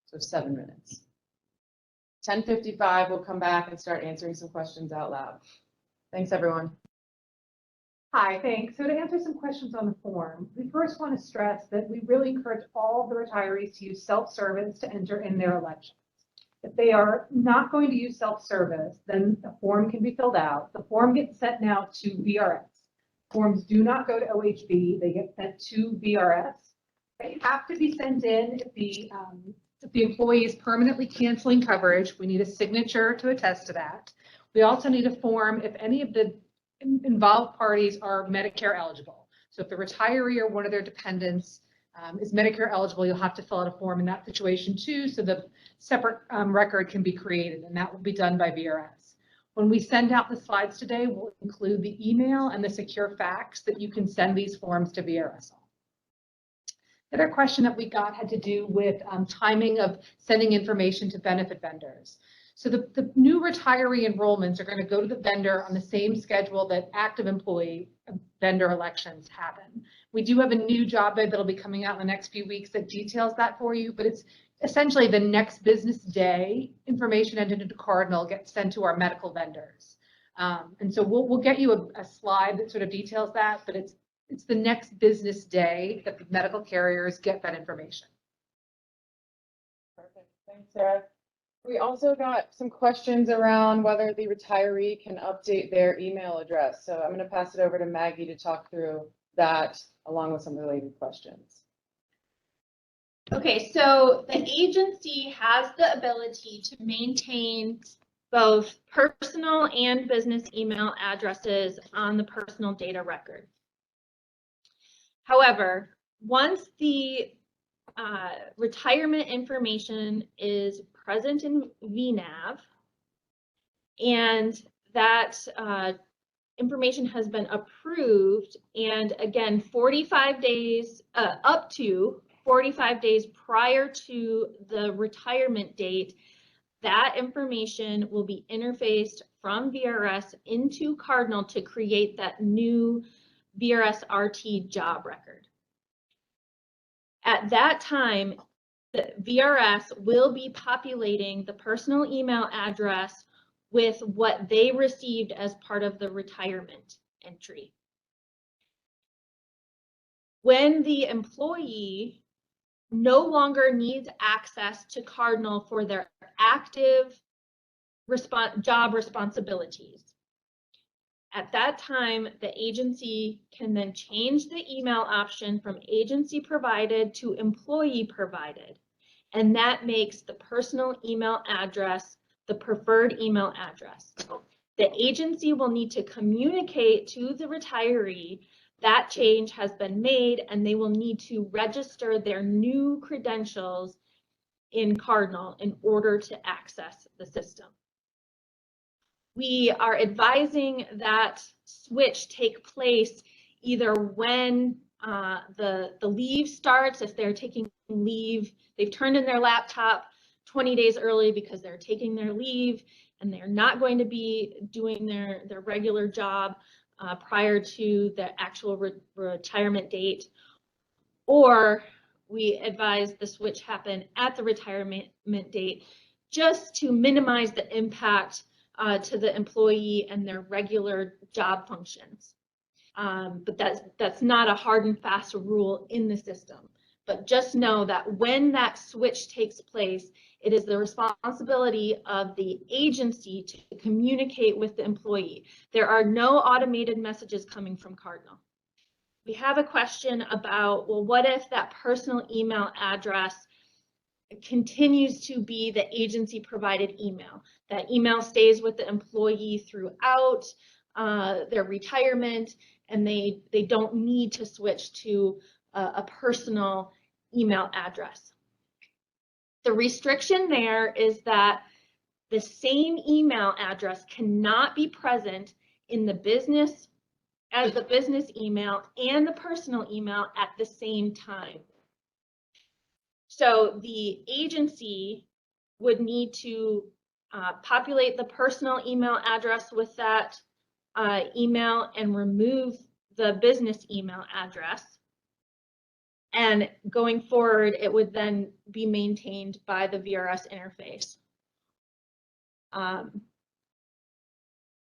so 7 minutes. 10:55, we'll come back and start answering some questions out loud. Thanks, everyone. Hi, thanks. So to answer some questions on the form, we first want to stress that we really encourage all the retirees to use self-service to enter in their elections. If they are not going to use self-service, then the form can be filled out. The form gets sent now to VRS. Forms do not go to OHB, they get sent to VRS. They have to be sent in if the employee is permanently canceling coverage. We need a signature to attest to that. We also need a form if any of the involved parties are Medicare eligible. So if the retiree or one of their dependents is Medicare eligible, you'll have to fill out a form in that situation too, so the separate record can be created, and that will be done by VRS. When we send out the slides today, we'll include the email and the secure fax that you can send these forms to VRS on. The other question that we got had to do with timing of sending information to benefit vendors. So the new retiree enrollments are going to go to the vendor on the same schedule that active employee vendor elections happen. We do have a new job ad that'll be coming out in the next few weeks that details that for you, but it's essentially the next business day information entered into Cardinal gets sent to our medical vendors. And so we'll get you a slide that sort of details that, but it's the next business day that the medical carriers get that information. Perfect. Thanks, Sarah. We also got some questions around whether the retiree can update their email address. So I'm going to pass it over to Maggie to talk through that along with some related questions. Okay, so the agency has the ability to maintain both personal and business email addresses on the personal data record. However, once the retirement information is present in VNAV and that information has been approved, and again, 45 days, up to 45 days prior to the retirement date, that information will be interfaced from VRS into Cardinal to create that new VRS RT job record. At that time, the VRS will be populating the personal email address with what they received as part of the retirement entry. When the employee no longer needs access to Cardinal for their active job responsibilities, at that time, the agency can then change the email option from agency provided to employee provided. And that makes the personal email address the preferred email address. The agency will need to communicate to the retiree that change has been made, and they will need to register their new credentials in Cardinal in order to access the system. We are advising that switch take place either when the leave starts, if they're taking leave, they've turned in their laptop 20 days early because they're taking their leave and they're not going to be doing their regular job prior to the actual retirement date, or we advise the switch happen at the retirement date just to minimize the impact to the employee and their regular job functions. But that's not a hard and fast rule in the system. But just know that when that switch takes place, it is the responsibility of the agency to communicate with the employee. There are no automated messages coming from Cardinal. We have a question about, well, what if that personal email address continues to be the agency provided email? That email stays with the employee throughout their retirement, and they don't need to switch to a personal email address. The restriction there is that the same email address cannot be present in the business as the business email and the personal email at the same time. So the agency would need to populate the personal email address with that email and remove the business email address. And going forward, it would then be maintained by the VRS interface.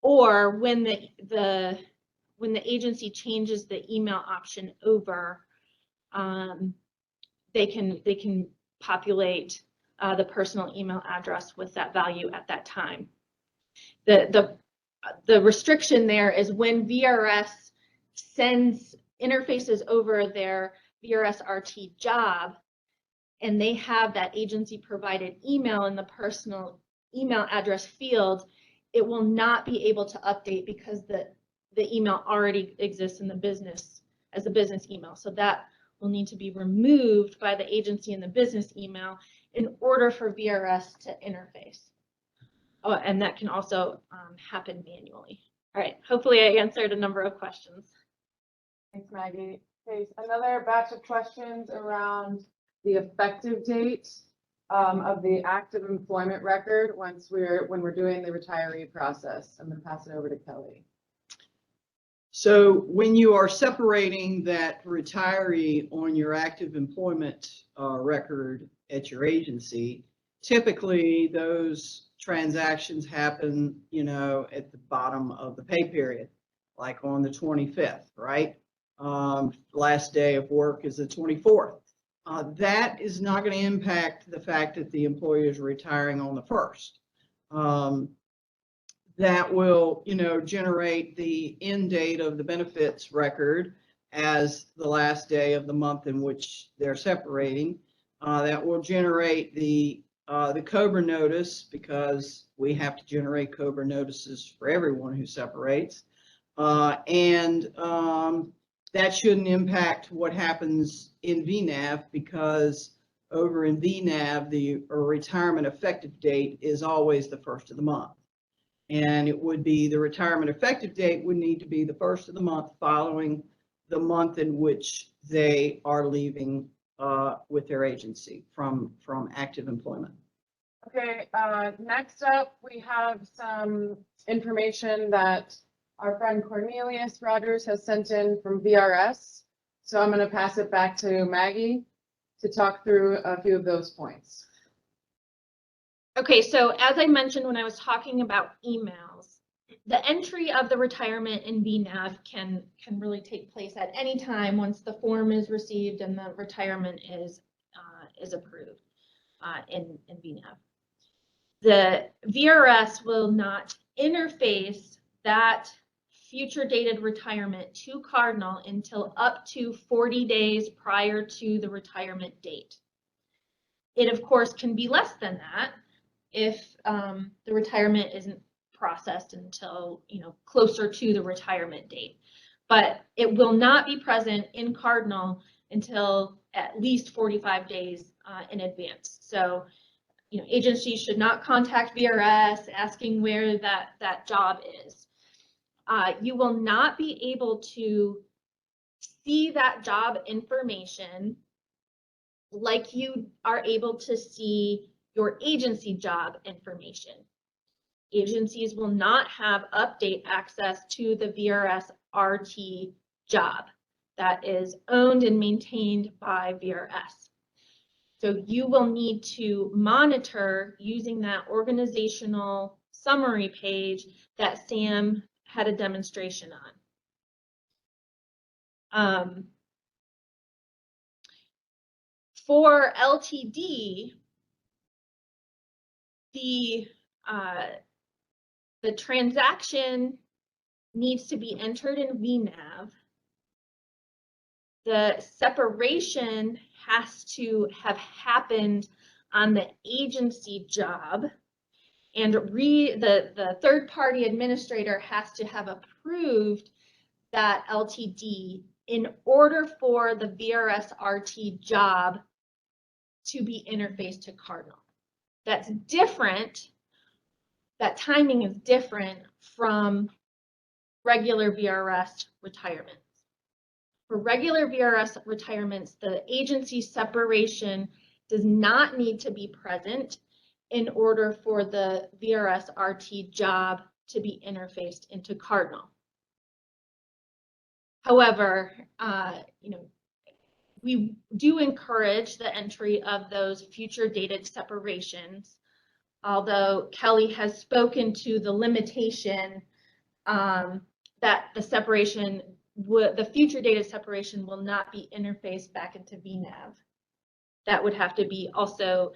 Or when the agency changes the email option over, they can populate the personal email address with that value at that time. The restriction there is when VRS interfaces over their VRS RT job, and they have that agency provided email in the personal email address field, it will not be able to update because the email already exists in the business as a business email. So that will need to be removed by the agency in the business email in order for VRS to interface. Oh, and that can also happen manually. All right, hopefully I answered a number of questions. Thanks, Maggie. Okay, another batch of questions around the effective date of the active employment record when we're doing the retiree process. I'm going to pass it over to Kelly. So when you are separating that retiree on your active employment record at your agency, typically those transactions happen, at the bottom of the pay period, like on the 25th, right? Last day of work is the 24th. That is not going to impact the fact that the employee is retiring on the 1st. That will, generate the end date of the benefits record as the last day of the month in which they're separating. That will generate the COBRA notice, because we have to generate COBRA notices for everyone who separates. That shouldn't impact what happens in VNAV, because over in VNAV, the retirement effective date is always the 1st of the month. And it would be the retirement effective date would need to be the 1st of the month following the month in which they are leaving with their agency from active employment. Okay, next up, we have some information that our friend Cornelius Rogers has sent in from VRS. So I'm going to pass it back to Maggie to talk through a few of those points. Okay, so as I mentioned when I was talking about emails, the entry of the retirement in VNAV can really take place at any time once the form is received and the retirement is approved in VNAV. The VRS will not interface that future dated retirement to Cardinal until up to 40 days prior to the retirement date. It, of course, can be less than that if the retirement isn't processed until, closer to the retirement date. But it will not be present in Cardinal until at least 45 days in advance. So, agencies should not contact VRS asking where that job is. You will not be able to see that job information like you are able to see your agency job information. Agencies will not have update access to the VRS RT job that is owned and maintained by VRS. So you will need to monitor using that organizational summary page that Sam had a demonstration on. For LTD, the transaction needs to be entered in VNAV. The separation has to have happened on the agency job, and the third-party administrator has to have approved that LTD in order for the VRS RT job to be interfaced to Cardinal. That's different. That timing is different from regular VRS retirements. For regular VRS retirements, the agency separation does not need to be present in order for the VRS RT job to be interfaced into Cardinal. However, we do encourage the entry of those future dated separations, although Kelly has spoken to the limitation that the future dated separation will not be interfaced back into VNAV. That would have to be also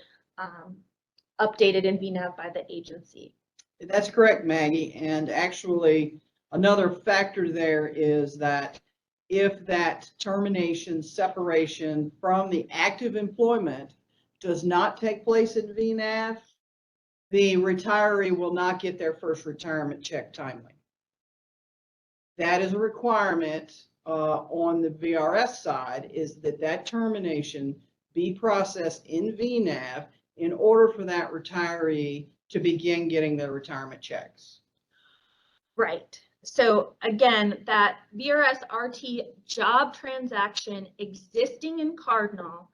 updated in VNAV by the agency. That's correct, Maggie. And actually, another factor there is that if that termination separation from the active employment does not take place in VNAV, the retiree will not get their first retirement check timely. That is a requirement on the VRS side, is that termination be processed in VNAV in order for that retiree to begin getting their retirement checks. Right. So again, that VRS RT job transaction existing in Cardinal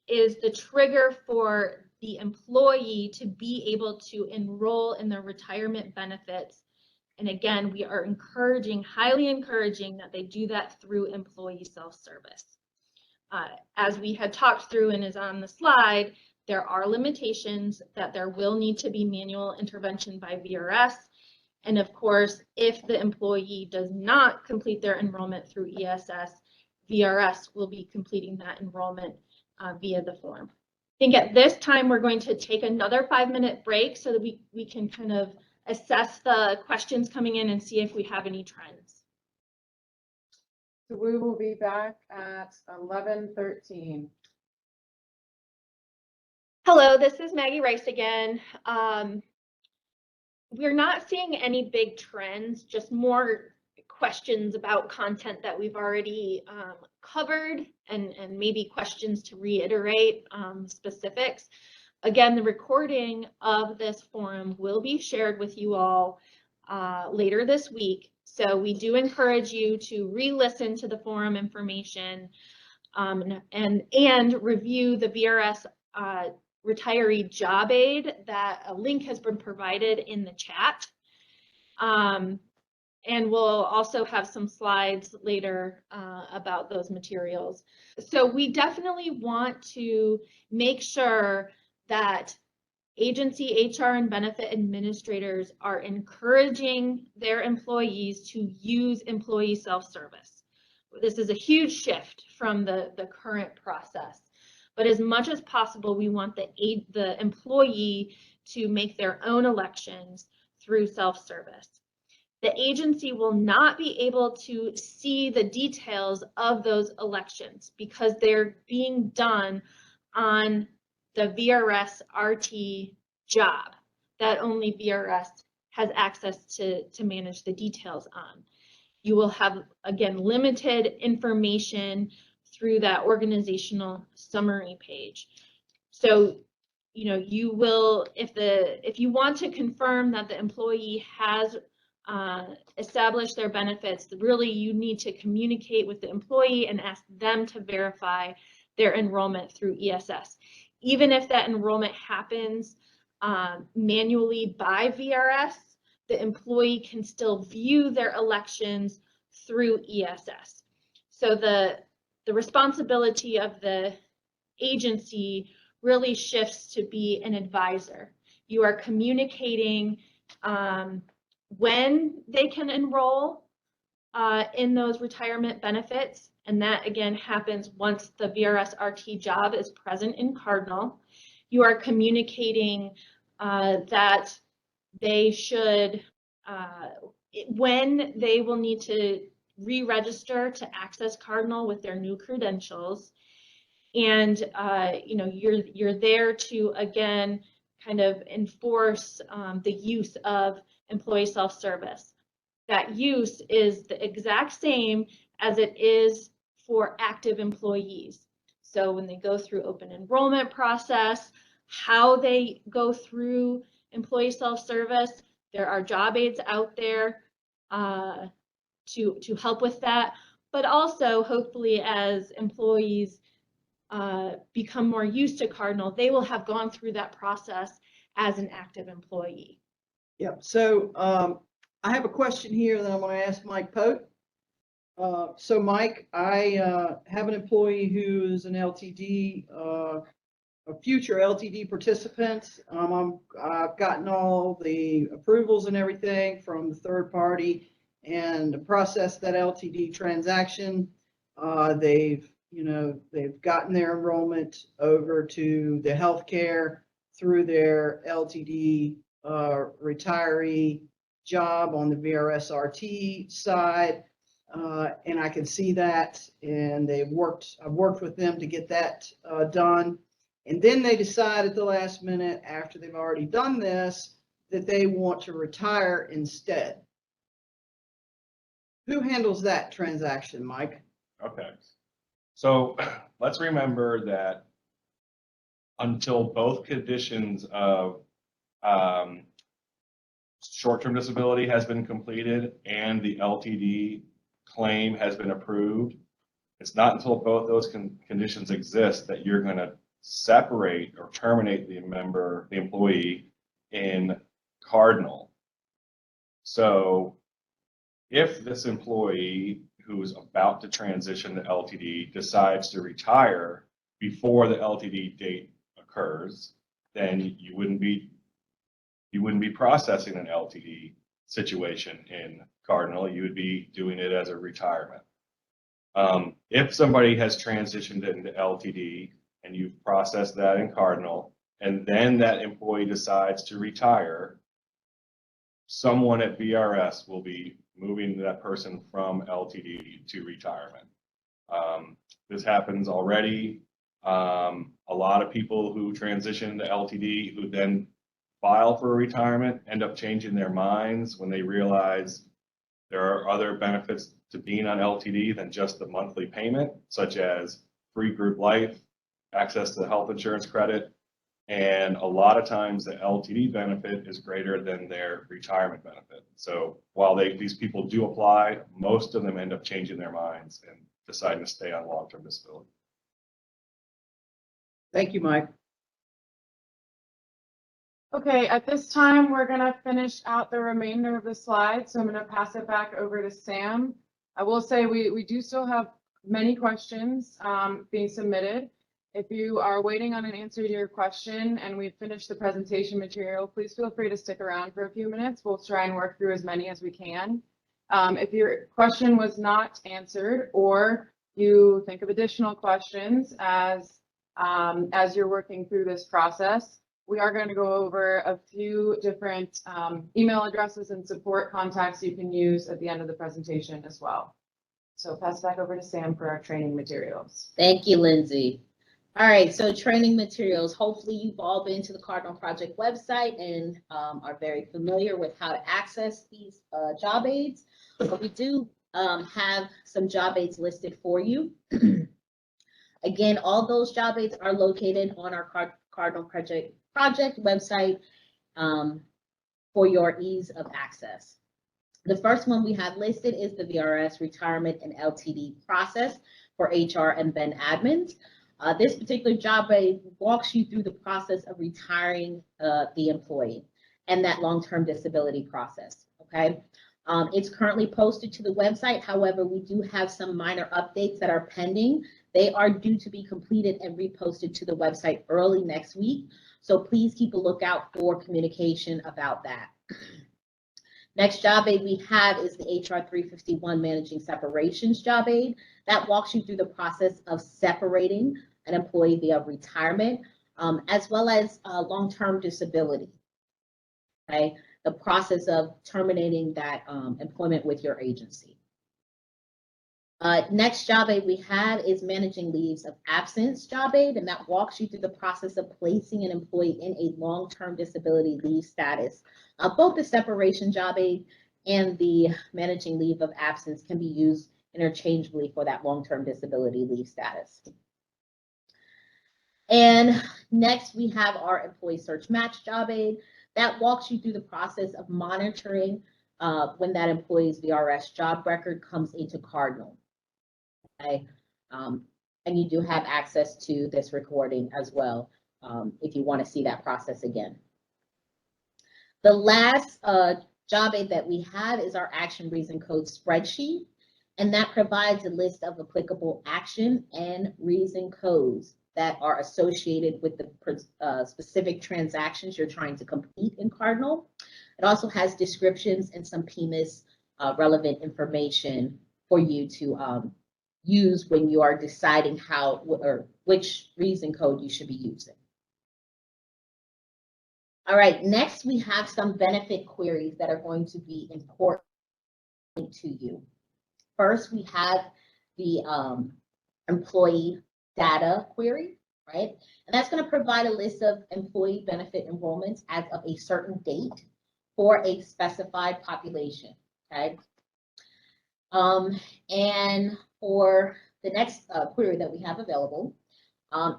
is the trigger for the employee to be able to enroll in their retirement benefits. And again, we are highly encouraging that they do that through employee self-service. As we had talked through and is on the slide, there are limitations that there will need to be manual intervention by VRS. And of course, if the employee does not complete their enrollment through ESS, VRS will be completing that enrollment via the form. I think at this time, we're going to take another 5-minute break so that we can kind of assess the questions coming in and see if we have any trends. So we will be back at 11:13. Hello, this is Maggie Rice again. We're not seeing any big trends, just more questions about content that we've already covered and maybe questions to reiterate specifics. Again, the recording of this forum will be shared with you all later this week. So we do encourage you to re-listen to the forum information and review the VRS retiree job aid that a link has been provided in the chat. And we'll also have some slides later about those materials. So we definitely want to make sure that agency HR and benefit administrators are encouraging their employees to use employee self-service. This is a huge shift from the current process. But as much as possible, we want the employee to make their own elections through self-service. The agency will not be able to see the details of those elections because they're being done on the VRS RT job that only VRS has access to manage the details on. You will have, again, limited information through that organizational summary page. So, you know, you will, if you want to confirm that the employee has establish their benefits, really you need to communicate with the employee and ask them to verify their enrollment through ESS. Even if that enrollment happens manually by VRS, the employee can still view their elections through ESS. So the responsibility of the agency really shifts to be an advisor. You are communicating when they can enroll in those retirement benefits. And that again happens once the VRS RT job is present in Cardinal. You are communicating that they should, when they will need to re-register to access Cardinal with their new credentials. And you know, you're there to again kind of enforce the use of employee self-service. That use is the exact same as it is for active employees. So when they go through open enrollment process, how they go through employee self-service, there are job aids out there to help with that. But also, hopefully, as employees become more used to Cardinal, they will have gone through that process as an active employee. Yep. So I have a question here that I'm going to ask Mike Pote. So Mike, I have an employee who is an LTD, a future LTD participant. I've gotten all the approvals and everything from the third party and processed that LTD transaction. They've gotten their enrollment over to the healthcare through their LTD retiree job on the VRS RT side, and I can see that, and I've worked with them to get that done. And then they decide at the last minute, after they've already done this, that they want to retire instead. Who handles that transaction, Mike? Okay. So let's remember that until both conditions of short-term disability has been completed and the LTD claim has been approved, it's not until both those conditions exist that you're going to separate or terminate the employee in Cardinal. So if this employee who's about to transition to LTD decides to retire before the LTD date occurs, then you wouldn't be processing an LTD situation in Cardinal. You would be doing it as a retirement. If somebody has transitioned into LTD and you've processed that in Cardinal, and then that employee decides to retire, someone at VRS will be moving that person from LTD to retirement. This happens already. A lot of people who transition to LTD who then file for retirement end up changing their minds when they realize there are other benefits to being on LTD than just the monthly payment, such as free group life, access to health insurance credit, and a lot of times the LTD benefit is greater than their retirement benefit. So while these people do apply, most of them end up changing their minds and deciding to stay on long-term disability. Thank you, Mike. Okay, at this time, we're gonna finish out the remainder of the slides, so I'm gonna pass it back over to Sam. I will say we do still have many questions being submitted. If you are waiting on an answer to your question and we've finished the presentation material, please feel free to stick around for a few minutes. We'll try and work through as many as we can. If your question was not answered or you think of additional questions as you're working through this process, we are going to go over a few different email addresses and support contacts you can use at the end of the presentation as well. So pass back over to Sam for our training materials. Thank you, Lindsay. All right, so training materials. Hopefully you've all been to the Cardinal Project website and are very familiar with how to access these job aids. But we do have some job aids listed for you. Again, all those job aids are located on our Cardinal Project website for your ease of access. The first one we have listed is the VRS Retirement and LTD process for HR and Ben admins. This particular job aid walks you through the process of retiring the employee and that long-term disability process, okay? It's currently posted to the website. However, we do have some minor updates that are pending. They are due to be completed and reposted to the website early next week. So please keep a lookout for communication about that. Next job aid we have is the HR 351 Managing Separations job aid. That walks you through the process of separating an employee via retirement, as well as long-term disability. Okay, the process of terminating that employment with your agency. Next job aid we have is Managing Leaves of Absence job aid, and that walks you through the process of placing an employee in a long-term disability leave status. Both the separation job aid and the Managing Leave of Absence can be used interchangeably for that long-term disability leave status. And next we have our Employee Search Match job aid. That walks you through the process of monitoring when that employee's VRS job record comes into Cardinal. Okay. And you do have access to this recording as well if you want to see that process again. The last job aid that we have is our Action Reason Code spreadsheet, and that provides a list of applicable action and reason codes that are associated with the specific transactions you're trying to complete in Cardinal. It also has descriptions and some PMIS relevant information for you to use when you are deciding how or which reason code you should be using. All right, next we have some benefit queries that are going to be important to you. First, we have the employee data query, right? And that's going to provide a list of employee benefit enrollments as of a certain date for a specified population, okay? And for the next query that we have available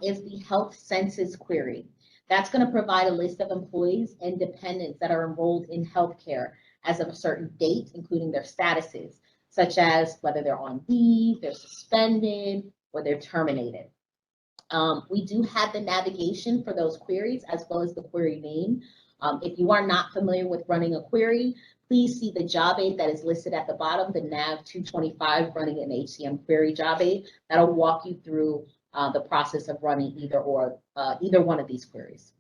is the health census query. That's going to provide a list of employees and dependents that are enrolled in healthcare as of a certain date, including their statuses, such as whether they're on leave, they're suspended, or they're terminated. We do have the navigation for those queries as well as the query name. If you are not familiar with running a query, please see the job aid that is listed at the bottom, the NAV 225 running an HCM query job aid. That'll walk you through the process of running either one of these queries.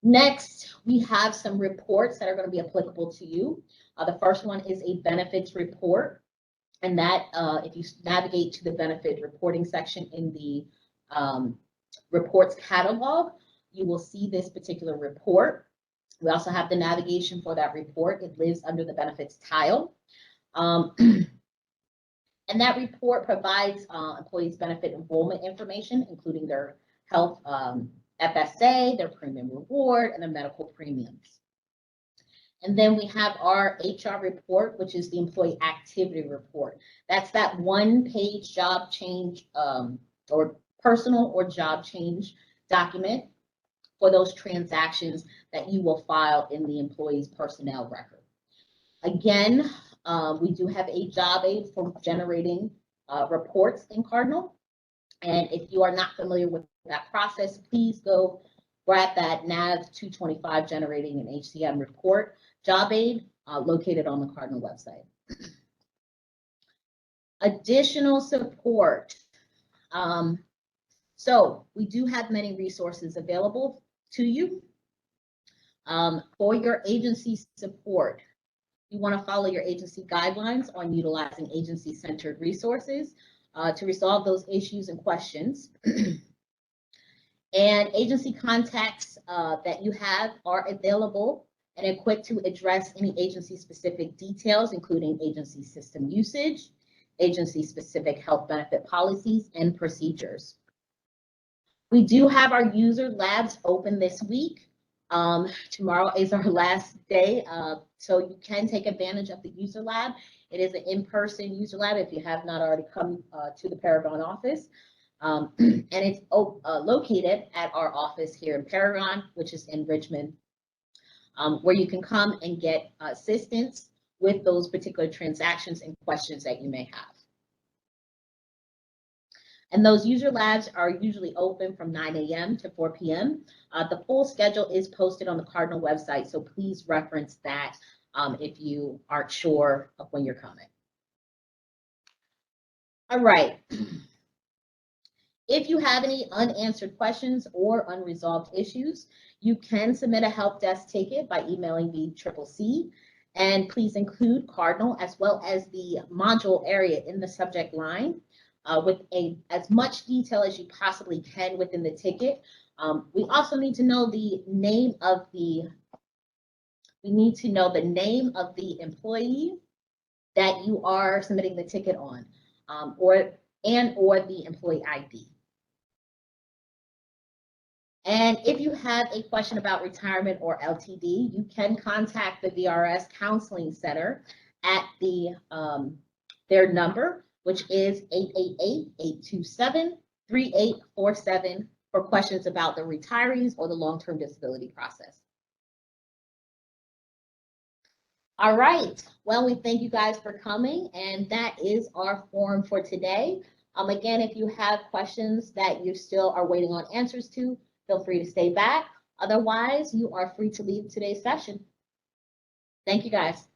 Next, we have some reports that are going to be applicable to you. The first one is a benefits report, and that if you navigate to the benefit reporting section in the reports catalog, you will see this particular report. We also have the navigation for that report. It lives under the benefits tile. And that report provides employees benefit enrollment information, including their health FSA, their premium reward, and their medical premiums. And then we have our HR report, which is the employee activity report. That's that one-page job change or personal or job change document for those transactions that you will file in the employee's personnel record. Again, we do have a job aid for generating reports in Cardinal. And if you are not familiar with that process, please go We're at that NAV 225 generating an HCM report job aid located on the Cardinal website. Additional support. So we do have many resources available to you for your agency support. You want to follow your agency guidelines on utilizing agency-centered resources to resolve those issues and questions. And agency contacts that you have are available and equipped to address any agency-specific details, including agency system usage, agency-specific health benefit policies, and procedures. We do have our user labs open this week. Tomorrow is our last day, so you can take advantage of the user lab. It is an in-person user lab if you have not already come to the Paragon office. And it's located at our office here in Paragon, which is in Richmond, where you can come and get assistance with those particular transactions and questions that you may have. And those user labs are usually open from 9 a.m. to 4 p.m. The full schedule is posted on the Cardinal website, so please reference that if you aren't sure of when you're coming. All right. If you have any unanswered questions or unresolved issues, you can submit a help desk ticket by emailing the CCC, and please include Cardinal as well as the module area in the subject line with as much detail as you possibly can within the ticket. We also need to know the name of the employee that you are submitting the ticket on, or the employee ID. And if you have a question about retirement or LTD, you can contact the VRS Counseling Center at their number, which is 888-827-3847 for questions about the retirees or the long-term disability process. All right, well, we thank you guys for coming, and that is our forum for today. Again, if you have questions that you still are waiting on answers to, feel free to stay back. Otherwise, you are free to leave today's session. Thank you, guys.